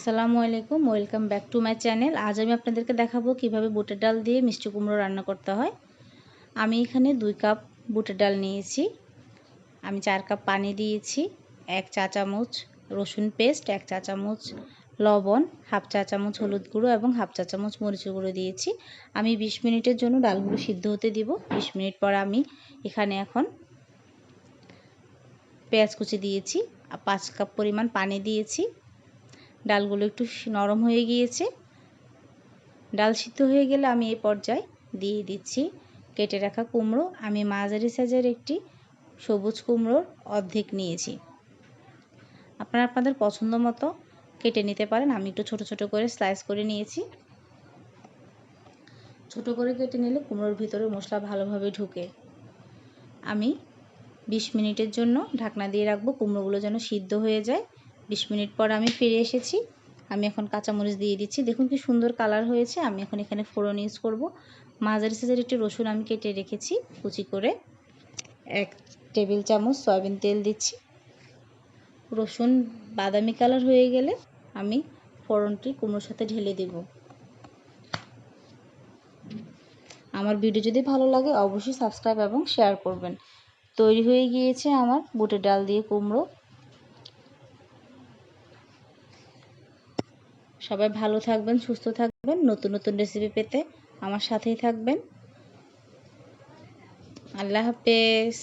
আসসালামু আলাইকুম, welcome back to my channel. আজ আমি আপনাদেরকে দেখাবো কিভাবে বুটের ডাল দিয়ে মিষ্টি কুমড়ো রান্না করতে হয়। আমি এখানে 2 কাপ বুটের ডাল নিয়েছি। আমি 4 কাপ পানি দিয়েছি, 1 চা চামচ রসুন পেস্ট, 1 চা চামচ লবণ, হাফ চা চামচ হলুদ গুঁড়ো এবং হাফ চা চামচ মরিচের গুঁড়ো দিয়েছি। আমি 20 মিনিটের জন্য ডালগুলো সিদ্ধ হতে দিব। 20 মিনিট পর আমি এখানে এখন পেঁয়াজ কুচি দিয়েছি, 5 কাপ পরিমাণ পানি দিয়েছি। ডালগুলো একটু নরম হয়ে গিয়েছে। ডাল সিদ্ধ হয়ে গেলে আমি এই পর্যায়ে দিয়ে দিচ্ছি কেটে রাখা কুমড়ো। আমি মাঝারি সাইজের একটি সবুজ কুমড়োর অর্ধেক নিয়েছি। আপনারা আপনাদের পছন্দ মতো কেটে নিতে পারেন। আমি একটু ছোট ছোট করে স্লাইস করে নিয়েছি। ছোট করে কেটে নিলে কুমড়োর ভিতরে মশলা ভালোভাবে ঢুকে। আমি 20 মিনিটের জন্য ঢাকনা দিয়ে রাখবো, কুমড়োগুলো যেন সিদ্ধ হয়ে যায়। 20 মিনিট পর আমি ফিরে এসেছি। আমি এখন কাঁচামরিচ দিয়ে দিচ্ছি। দেখুন কি সুন্দর কালার হয়েছে। আমি এখন এখানে ফোড়ন ইউজ করব। মাঝারি সাইজের একটি রসুন আমি কেটে রেখেছি কুচি করে। 1 টেবিল চামচ সয়াবিন তেল দিচ্ছি। রসুন বাদামি কালার হয়ে গেলে আমি ফোড়নটি কুমড়োর সাথে ঢেলে দেব। আমার ভিডিও যদি ভালো লাগে অবশ্যই সাবস্ক্রাইব এবং শেয়ার করবেন। তৈরি হয়ে গিয়েছে আমার বুটের ডাল দিয়ে কুমড়ো। সবাই ভালো থাকবেন, সুস্থ থাকবেন। নতুন নতুন রেসিপি পেতে আমার সাথেই থাকবেন। আল্লাহ হাফেজ।